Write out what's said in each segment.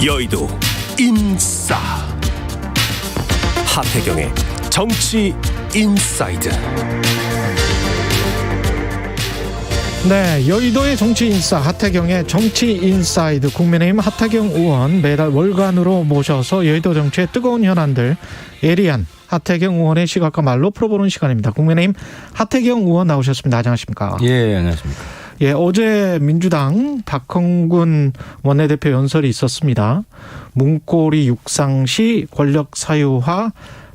여의도 인싸 하태경의 정치 인사이드. 네, 여의도의 정치 인싸 하태경의 정치 인사이드. 국민의힘 하태경 의원 매달 월간으로 모셔서 여의도 정치의 뜨거운 현안들 예리한 하태경 의원의 시각과 말로 풀어보는 시간입니다. 국민의힘 하태경 의원 나오셨습니다. 안녕하십니까? 예, 안녕하십니까? 예, 어제 민주당 박홍근 원내대표 연설이 있었습니다. 문고리 육상시 권력 사유화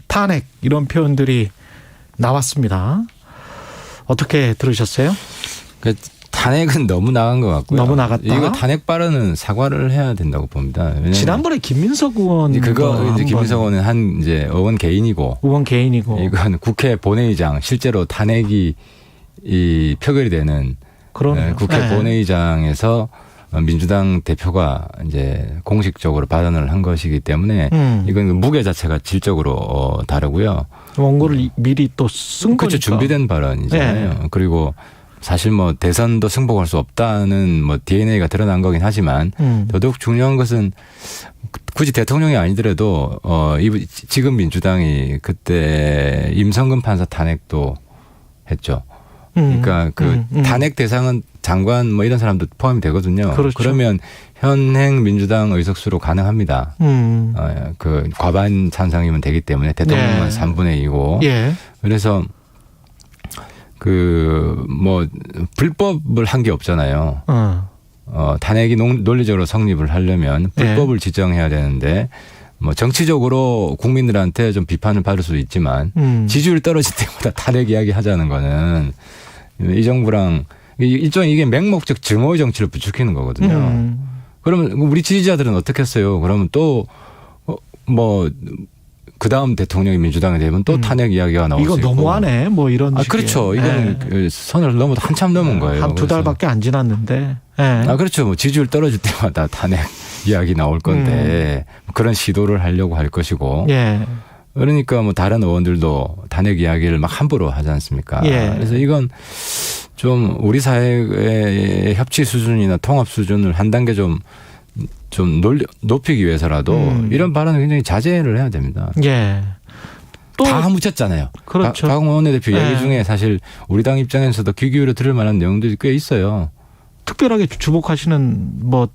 탄핵 이런 표현들이 나왔습니다. 어떻게 들으셨어요? 그 탄핵은 너무 나간 것 같고요. 너무 나갔다. 이거 탄핵 발언은 사과를 해야 된다고 봅니다. 지난번에 김민석 의원 그거 이제 김민석 의원은 한 이제 의원 개인이고 이건 국회 본회의장 실제로 탄핵이 이 표결이 되는 국회 네. 본회의장에서 민주당 대표가 이제 공식적으로 발언을 한 것이기 때문에 이건 무게 자체가 질적으로 다르고요. 원고를 미리 또 쓴 거니까. 그렇죠. 준비된 발언이잖아요. 네. 그리고 사실 뭐 대선도 승복할 수 없다는 뭐 DNA가 드러난 거긴 하지만 더더욱 중요한 것은 굳이 대통령이 아니더라도 지금 민주당이 그때 임성근 판사 탄핵도 했죠. 그러니까 탄핵 대상은 장관 뭐 이런 사람도 포함이 되거든요. 그렇죠. 그러면 현행 민주당 의석수로 가능합니다. 그 과반 찬성이면 되기 때문에 대통령만 3분의 2고. 예. 그래서 그 뭐 불법을 한 게 없잖아요. 탄핵이 논리적으로 성립을 하려면 불법을 지정해야 되는데 뭐 정치적으로 국민들한테 좀 비판을 받을 수도 있지만 지지율 떨어질 때마다 탄핵 이야기 하자는 거는 이 정부랑 일종의 이게 맹목적 증오의 정치를 부추기는 거거든요. 그러면 우리 지지자들은 어떻게 했어요? 그러면 또 뭐 그다음 대통령이 민주당이 되면 또 탄핵 이야기가 나올 수 있고. 이거 너무하네. 뭐 이런 식의. 그렇죠. 이거는 선을 한참 넘은 거예요. 한 두 달밖에 안 지났는데. 그렇죠. 뭐 지지율 떨어질 때마다 탄핵 이야기 나올 건데 그런 시도를 하려고 할 것이고. 예. 그러니까 뭐 다른 의원들도 탄핵 이야기를 막 함부로 하지 않습니까? 예. 그래서 이건 좀 우리 사회의 협치 수준이나 통합 수준을 한 단계 좀 높이기 위해서라도 이런 발언을 굉장히 자제를 해야 됩니다. 예. 또 다 묻혔잖아요. 그렇죠. 박홍근 원내대표 이야기 중에 사실 우리 당 입장에서도 귀 기울여 들을 만한 내용들이 꽤 있어요. 특별하게 주목하시는 뭐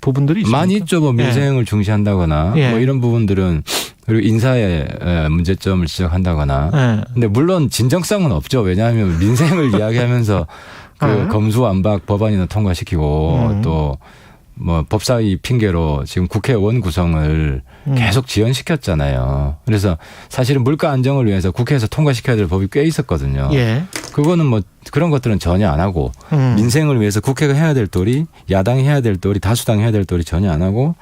부분들이 있습니까? 많이 있죠. 뭐 민생을 중시한다거나 뭐 이런 부분들은 그리고 인사의 문제점을 지적한다거나. 근데 물론 진정성은 없죠. 왜냐하면 민생을 이야기하면서 그 검수완박 법안이나 통과시키고 또 뭐 법사위 핑계로 지금 국회의원 구성을 계속 지연시켰잖아요. 그래서 사실은 물가 안정을 위해서 국회에서 통과시켜야 될 법이 꽤 있었거든요. 예. 그거는 뭐 그런 것들은 전혀 안 하고 민생을 위해서 국회가 해야 될 도리, 야당이 해야 될 도리, 다수당이 해야 될 도리 전혀 안 하고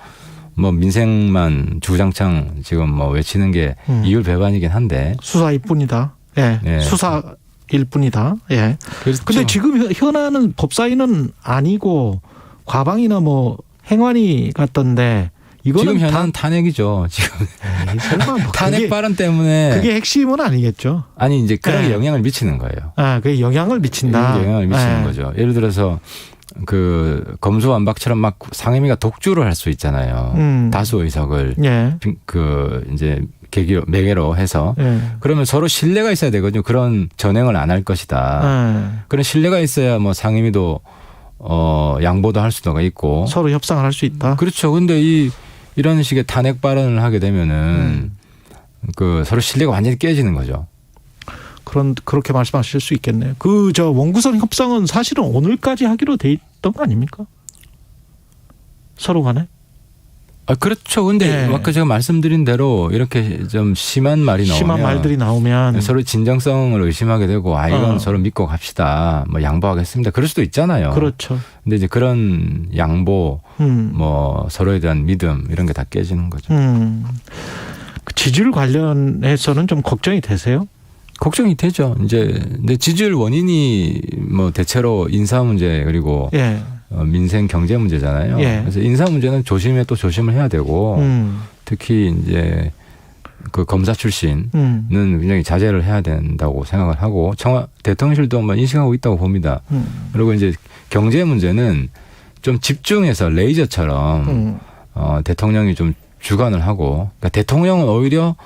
뭐 민생만 주장창 지금 뭐 외치는 게 이율배반이긴 한데 수사일 뿐이다. 예. 네. 수사일 뿐이다. 예. 그렇죠. 근데 지금 현안은 법사위는 아니고 과방이나 뭐 행안위 같던데 이거는 지금 현안 탄핵이죠. 지금 설마 뭐 탄핵 발언 때문에 그게 핵심은 아니겠죠. 아니 이제 그런 영향을 미치는 거예요. 그게 영향을 미친다. 영향을 미치는 거죠. 예를 들어서 그 검수완박처럼 막 상임위가 독주를 할 수 있잖아요. 다수 의석을 그 이제 매개로 해서 그러면 서로 신뢰가 있어야 되거든요. 그런 전횡을 안 할 것이다. 그런 신뢰가 있어야 뭐 상임위도 양보도 할 수가 있고 서로 협상을 할 수 있다. 그렇죠. 근데 이런 식의 탄핵 발언을 하게 되면은 그 서로 신뢰가 완전히 깨지는 거죠. 그렇게 말씀하실 수 있겠네요. 원구성 협상은 사실은 오늘까지 하기로 돼 있던 거 아닙니까? 서로 간에? 그렇죠. 근데 아까 제가 말씀드린 대로 이렇게 좀 심한 말들이 나오면 서로 진정성을 의심하게 되고 이건 서로 믿고 갑시다. 뭐 양보하겠습니다. 그럴 수도 있잖아요. 그렇죠. 근데 이제 그런 양보, 뭐 서로에 대한 믿음 이런 게 다 깨지는 거죠. 지지율 관련해서는 좀 걱정이 되세요? 걱정이 되죠. 근데 지지율 원인이 뭐 대체로 인사 문제 그리고 민생 경제 문제잖아요. 그래서 인사 문제는 조심해 또 조심을 해야 되고 특히 이제 그 검사 출신은 굉장히 자제를 해야 된다고 생각을 하고 대통령실도 인식하고 있다고 봅니다. 그리고 이제 경제 문제는 좀 집중해서 레이저처럼 대통령이 좀 주관을 하고 그러니까 대통령은 오히려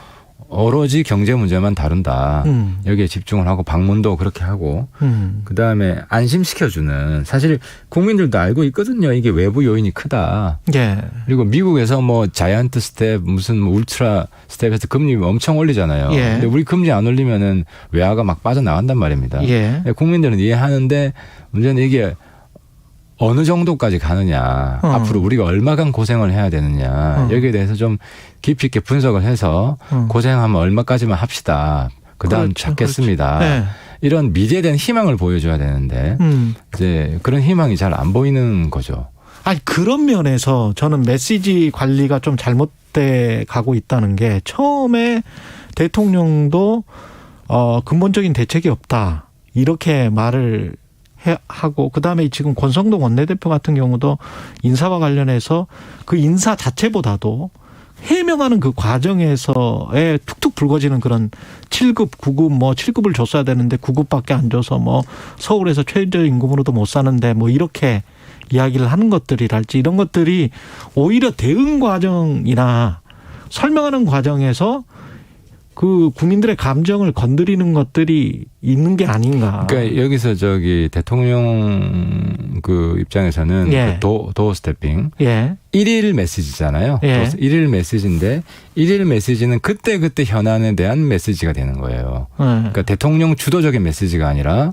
오로지 경제 문제만 다룬다. 여기에 집중을 하고 방문도 그렇게 하고 그다음에 안심시켜주는 사실 국민들도 알고 있거든요. 이게 외부 요인이 크다. 예. 그리고 미국에서 뭐 자이언트 스텝 무슨 뭐 울트라 스텝에서 금리 엄청 올리잖아요. 예. 근데 우리 금리 안 올리면은 외화가 막 빠져나간단 말입니다. 예. 국민들은 이해하는데 문제는 이게 어느 정도까지 가느냐, 앞으로 우리가 얼마간 고생을 해야 되느냐, 여기에 대해서 좀 깊이 있게 분석을 해서 고생하면 얼마까지만 합시다. 그다음 그렇죠, 찾겠습니다. 그렇죠. 네. 이런 미래에 대한 희망을 보여줘야 되는데 이제 그런 희망이 잘 안 보이는 거죠. 아니 그런 면에서 저는 메시지 관리가 좀 잘못돼 가고 있다는 게 처음에 대통령도 근본적인 대책이 없다 이렇게 말을 하고 그다음에 지금 권성동 원내대표 같은 경우도 인사와 관련해서 그 인사 자체보다도 해명하는 그 과정에서에 툭툭 불거지는 그런 7급, 9급 뭐 7급을 줬어야 되는데 9급밖에 안 줘서 뭐 서울에서 최저임금으로도 못 사는데 뭐 이렇게 이야기를 하는 것들이랄지 이런 것들이 오히려 대응 과정이나 설명하는 과정에서 그 국민들의 감정을 건드리는 것들이 있는 게 아닌가. 그러니까 여기서 대통령 그 입장에서는 예. 그 도어 스태핑. 예. 1일 메시지잖아요. 예. 1일 메시지인데 1일 메시지는 그때 현안에 대한 메시지가 되는 거예요. 예. 그러니까 대통령 주도적인 메시지가 아니라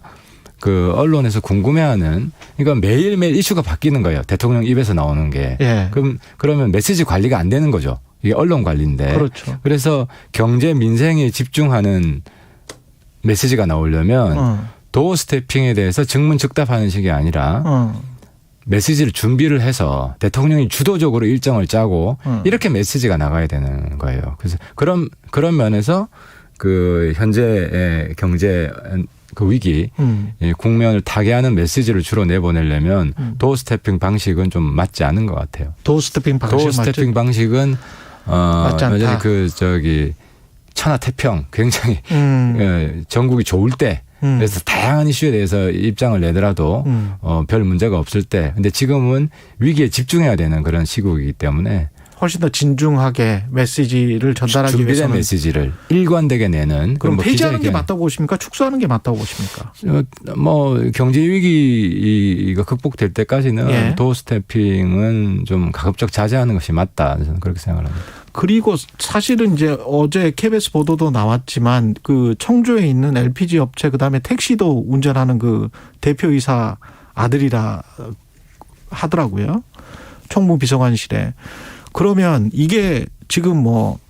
그 언론에서 궁금해하는 그러니까 매일매일 이슈가 바뀌는 거예요. 대통령 입에서 나오는 게. 예. 그러면 메시지 관리가 안 되는 거죠. 이게 언론 관리인데. 그렇죠. 그래서 경제 민생에 집중하는 메시지가 나오려면 도어 스태핑에 대해서 증문즉답하는 식이 아니라 메시지를 준비를 해서 대통령이 주도적으로 일정을 짜고 이렇게 메시지가 나가야 되는 거예요. 그래서 그런 면에서 그 현재의 경제 그 위기, 국면을 타개하는 메시지를 주로 내보내려면 도어 스태핑 방식은 좀 맞지 않은 것 같아요. 도어 스태핑 방식 도어 스태핑 방식은 맞지 않다. 여전히 천하태평 굉장히 전국이 좋을 때 그래서 다양한 이슈에 대해서 입장을 내더라도 별 문제가 없을 때 근데 지금은 위기에 집중해야 되는 그런 시국이기 때문에 훨씬 더 진중하게 메시지를 전달하기 준비된 위해서는 메시지를 일관되게 내는 그럼 뭐 폐지하는 게 맞다고 보십니까? 축소하는 게 맞다고 보십니까? 뭐 경제 위기가 극복될 때까지는 예. 도어 스태핑은 좀 가급적 자제하는 것이 맞다. 저는 그렇게 생각을 합니다. 그리고 사실은 이제 어제 KBS 보도도 나왔지만 그 청주에 있는 LPG 업체 그다음에 택시도 운전하는 그 대표이사 아들이라 하더라고요. 총무비서관실에. 그러면 이게 지금 뭐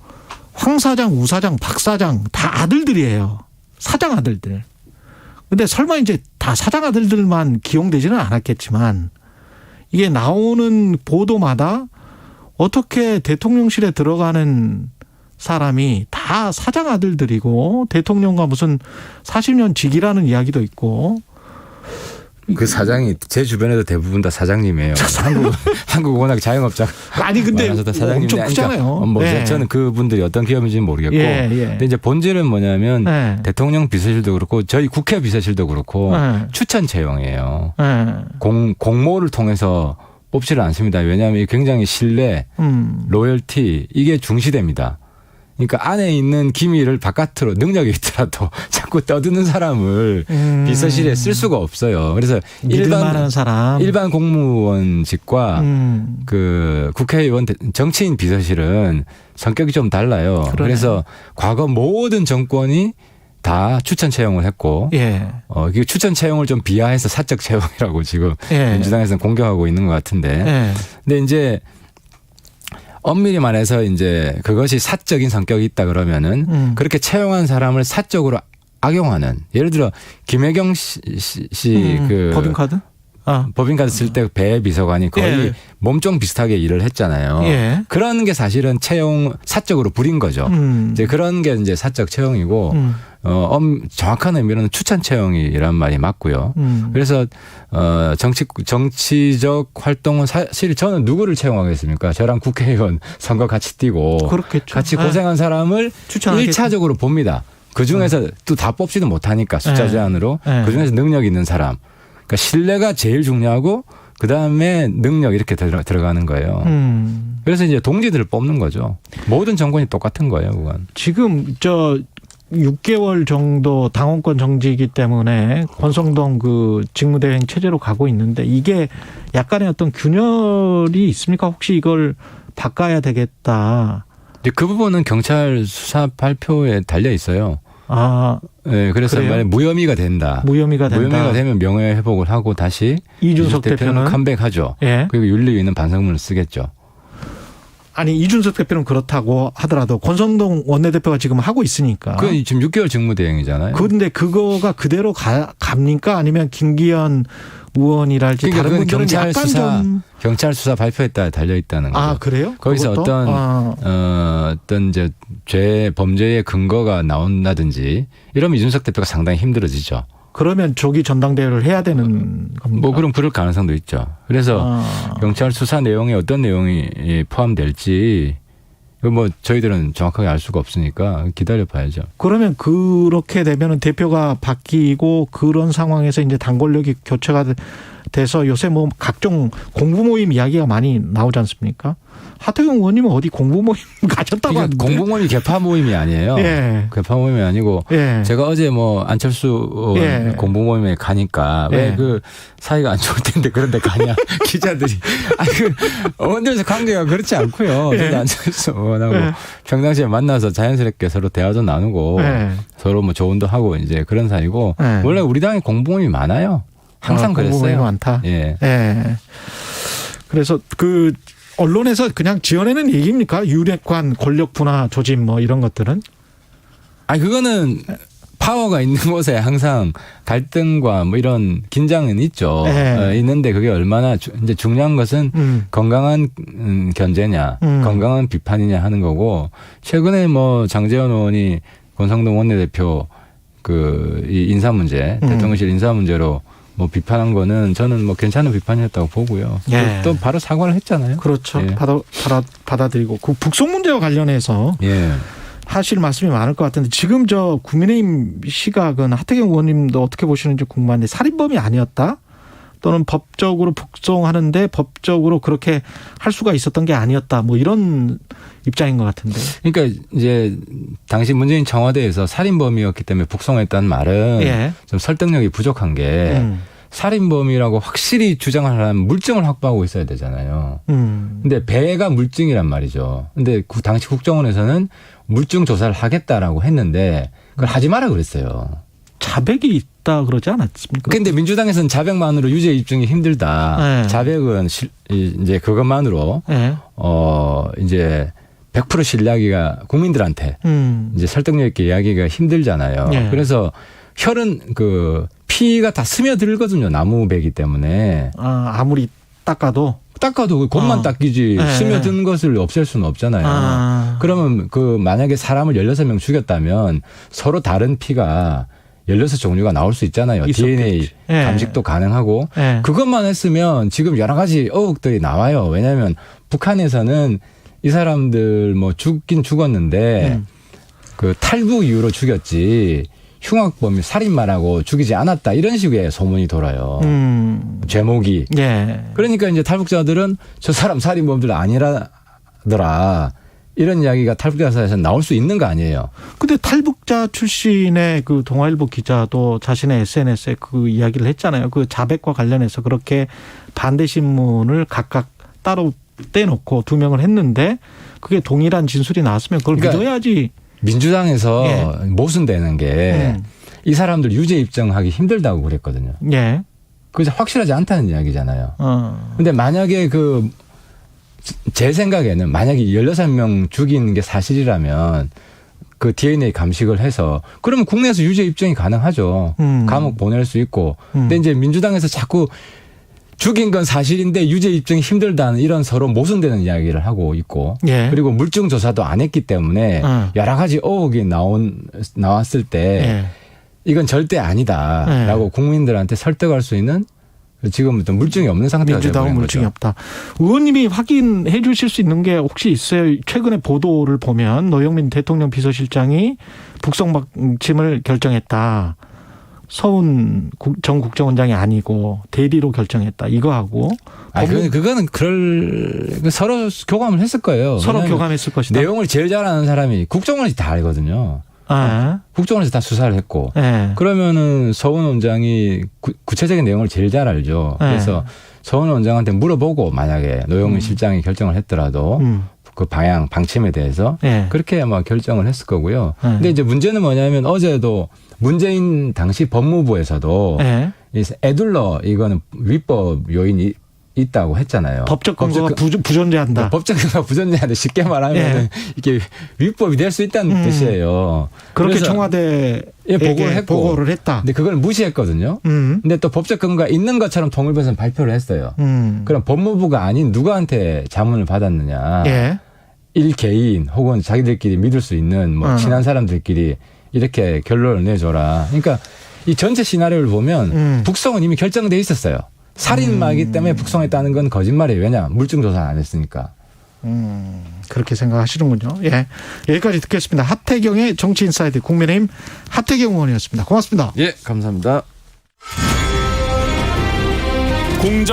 황 사장, 우 사장, 박 사장 다 아들들이에요. 사장 아들들. 근데 설마 이제 다 사장 아들들만 기용되지는 않았겠지만 이게 나오는 보도마다 어떻게 대통령실에 들어가는 사람이 다 사장 아들들이고 대통령과 무슨 40년 직이라는 이야기도 있고 그 사장이 제 주변에도 대부분 다 사장님이에요. 한국 워낙 자영업자 아니 근데 사장님인데 엄청 크잖아요. 뭐 네. 저는 그분들이 어떤 기업인지는 모르겠고, 예, 예. 근데 이제 본질은 뭐냐면 네. 대통령 비서실도 그렇고 저희 국회 비서실도 그렇고 네. 추천 채용이에요. 네. 공모를 통해서 뽑지를 않습니다. 왜냐하면 이게 굉장히 신뢰, 로열티 이게 중시됩니다. 그러니까 안에 있는 기밀을 바깥으로 능력이 있더라도 자꾸 떠드는 사람을 비서실에 쓸 수가 없어요. 그래서 믿을만한 사람, 일반 공무원직과 그 국회의원 정치인 비서실은 성격이 좀 달라요. 그러네. 그래서 과거 모든 정권이 다 추천 채용을 했고, 예. 이게 추천 채용을 좀 비하해서 사적 채용이라고 지금 예. 민주당에서는 공격하고 있는 것 같은데, 예. 근데 이제 엄밀히 말해서 이제 그것이 사적인 성격이 있다 그러면은 그렇게 채용한 사람을 사적으로 악용하는 예를 들어 김혜경 씨 그 법인카드? 법인카드 쓸 때 배 비서관이 거의 예. 몸종 비슷하게 일을 했잖아요. 예. 그런 게 사실은 채용 사적으로 부린 거죠. 이제 그런 게 이제 사적 채용이고 정확한 의미로는 추천 채용이란 말이 맞고요. 그래서 정치적 활동은 사실 저는 누구를 채용하겠습니까? 저랑 국회의원 선거 같이 뛰고 그렇겠죠. 같이 고생한 사람을 추천하겠죠. 1차적으로 봅니다. 그중에서 또 다 뽑지도 못하니까 숫자 제한으로 그중에서 능력 있는 사람. 그러니까 신뢰가 제일 중요하고 그다음에 능력 이렇게 들어가는 거예요. 그래서 이제 동지들을 뽑는 거죠. 모든 정권이 똑같은 거예요, 그건. 지금 6개월 정도 당원권 정지이기 때문에 권성동 그 직무대행 체제로 가고 있는데 이게 약간의 어떤 균열이 있습니까? 혹시 이걸 바꿔야 되겠다. 근데 그 부분은 경찰 수사 발표에 달려 있어요. 아, 네, 그래서 그래요? 만약 무혐의가 된다. 무혐의가 된다. 무혐의가 되면 명예 회복을 하고 다시 이준석 대표는 컴백하죠. 예. 그리고 윤리위는 반성문을 쓰겠죠. 아니 이준석 대표는 그렇다고 하더라도 권성동 원내대표가 지금 하고 있으니까. 그 지금 6개월 직무대행이잖아요. 그런데 그거가 그대로 갑니까? 아니면 김기현 의원이랄지 그러니까 다른 분들은 경찰 약간 수사 좀. 경찰 수사 발표에 따라 달려 있다는 거죠. 아 그래요? 거기서 그것도? 어떤 이제 범죄의 근거가 나온다든지 이러면 이준석 대표가 상당히 힘들어지죠. 그러면 조기 전당대회를 해야 되는 겁니까? 뭐 그럼 그럴 가능성도 있죠. 그래서 경찰 수사 내용에 어떤 내용이 포함될지 뭐 저희들은 정확하게 알 수가 없으니까 기다려 봐야죠. 그러면 그렇게 되면은 대표가 바뀌고 그런 상황에서 이제 당 권력이 교체가 돼서 요새 뭐 각종 공부 모임 이야기가 많이 나오지 않습니까? 하태경 의원님은 어디 공부 모임 가셨다고 하는데. 공부 모임이 개파 모임이 아니에요. 예. 개파 모임이 아니고 예. 제가 어제 뭐 안철수 의원 예. 공부 모임에 가니까 예. 왜 그 사이가 안 좋을 텐데 그런데 가냐 기자들이 아니 그 의원들에서 관계가 그렇지 않고요. 예. 저도 안철수 의원하고 예. 평상시에 만나서 자연스럽게 서로 대화도 나누고 예. 서로 뭐 조언도 하고 이제 그런 사이고 예. 원래 우리 당에 공부 모임이 많아요. 항상 공부 모임이 그랬어요. 많다. 예. 예. 그래서 그 언론에서 그냥 지어내는 얘기입니까? 유력한 권력 분화 조짐 뭐 이런 것들은? 아니 그거는 파워가 있는 곳에 항상 갈등과 뭐 이런 긴장은 있죠. 네. 있는데 그게 얼마나 이제 중요한 것은 건강한 견제냐, 건강한 비판이냐 하는 거고 최근에 뭐 장제원 의원이 권성동 원내대표 이 인사 문제, 대통령실 인사 문제로 뭐 비판한 거는 저는 뭐 괜찮은 비판이었다고 보고요. 예. 또 바로 사과를 했잖아요. 그렇죠. 예. 받아들이고 그 북송 문제와 관련해서 예. 하실 말씀이 많을 것 같은데 지금 국민의힘 시각은 하태경 의원님도 어떻게 보시는지 궁금한데 살인범이 아니었다? 또는 법적으로 북송하는데 법적으로 그렇게 할 수가 있었던 게 아니었다. 뭐 이런 입장인 것 같은데. 그러니까 이제 당시 문재인 청와대에서 살인범이었기 때문에 북송했다는 말은 예. 좀 설득력이 부족한 게 살인범이라고 확실히 주장을 하려면 물증을 확보하고 있어야 되잖아요. 근데 배가 물증이란 말이죠. 근데 당시 국정원에서는 물증 조사를 하겠다라고 했는데 그걸 하지 마라 그랬어요. 자백이 있다 그러지 않았습니까? 근데 민주당에서는 자백만으로 유죄 입증이 힘들다. 네. 자백은 이제 그것만으로 네. 이제 100% 신뢰하기가 국민들한테 이제 설득력 있게 이야기가 힘들잖아요. 네. 그래서 혈은 피가 다 스며들거든요. 나무배기 때문에. 아무리 닦아도 닦아도 겉만 닦이지 네. 스며든 것을 없앨 수는 없잖아요. 그러면 만약에 사람을 16명 죽였다면 서로 다른 피가 16종류가 나올 수 있잖아요. 있었겠지. DNA 네. 감식도 가능하고 네. 그것만 했으면 지금 여러 가지 의혹들이 나와요. 왜냐하면 북한에서는 이 사람들 뭐 죽긴 죽었는데 그 탈북 이후로 죽였지 흉악범이 살인마라고 죽이지 않았다 이런 식의 소문이 돌아요. 제목이. 예. 그러니까 이제 탈북자들은 저 사람 살인범들 아니라더라. 이런 이야기가 탈북자사에서 나올 수 있는 거 아니에요. 근데 탈북자 출신의 그 동아일보 기자도 자신의 SNS에 그 이야기를 했잖아요. 그 자백과 관련해서 그렇게 반대 신문을 각각 따로 떼놓고 2명을 했는데 그게 동일한 진술이 나왔으면 그걸 그러니까 믿어야지. 민주당에서 예. 모순되는 게 이 사람들 유죄 입증하기 힘들다고 그랬거든요. 예. 그게 확실하지 않다는 이야기잖아요. 근데 만약에 제 생각에는 만약에 16명 죽인 게 사실이라면 그 DNA 감식을 해서 그러면 국내에서 유죄 입증이 가능하죠. 감옥 보낼 수 있고. 근데 이제 민주당에서 자꾸 죽인 건 사실인데 유죄 입증이 힘들다는 이런 서로 모순되는 이야기를 하고 있고. 예. 그리고 물증 조사도 안 했기 때문에 여러 가지 의혹이 나왔을 때 예. 이건 절대 아니다라고 국민들한테 설득할 수 있는 지금부터 물증이 없는 상태가 되어버린 민주당은 물증이 거죠. 없다. 의원님이 확인해 주실 수 있는 게 혹시 있어요? 최근에 보도를 보면 노영민 대통령 비서실장이 북송 방침을 결정했다. 서훈 전 국정원장이 아니고 대리로 결정했다 이거하고 그거는 서로 교감을 했을 거예요. 서로 교감했을 것이다. 내용을 제일 잘 아는 사람이 국정원에서 다 알거든요. 국정원에서 다 수사를 했고 그러면은 서훈 원장이 구체적인 내용을 제일 잘 알죠. 그래서 서훈 원장한테 물어보고 만약에 노영민 실장이 결정을 했더라도 그 방침에 대해서 그렇게 아마 결정을 했을 거고요. 근데 이제 문제는 뭐냐면 어제도 문재인 당시 법무부에서도 애둘러 이거는 위법 요인이 있다고 했잖아요. 법적 근거가 부존재한다. 법적 근거가 부존재한다. 쉽게 말하면 이게 위법이 될 수 있다는 뜻이에요. 그렇게 청와대에 보고를 했다. 근데 그걸 무시했거든요. 근데 또 법적 근거가 있는 것처럼 통일부에서는 발표를 했어요. 그럼 법무부가 아닌 누구한테 자문을 받았느냐. 일개인 혹은 자기들끼리 믿을 수 있는 뭐 친한 사람들끼리 이렇게 결론을 내줘라. 그러니까 이 전체 시나리오를 보면 북송은 이미 결정돼 있었어요. 살인마이기 때문에 북송했다는 건 거짓말이에요. 왜냐? 물증 조사 안 했으니까. 그렇게 생각하시는군요. 예. 여기까지 듣겠습니다. 하태경의 정치인사이드 국민의힘 하태경 의원이었습니다. 고맙습니다. 예, 감사합니다.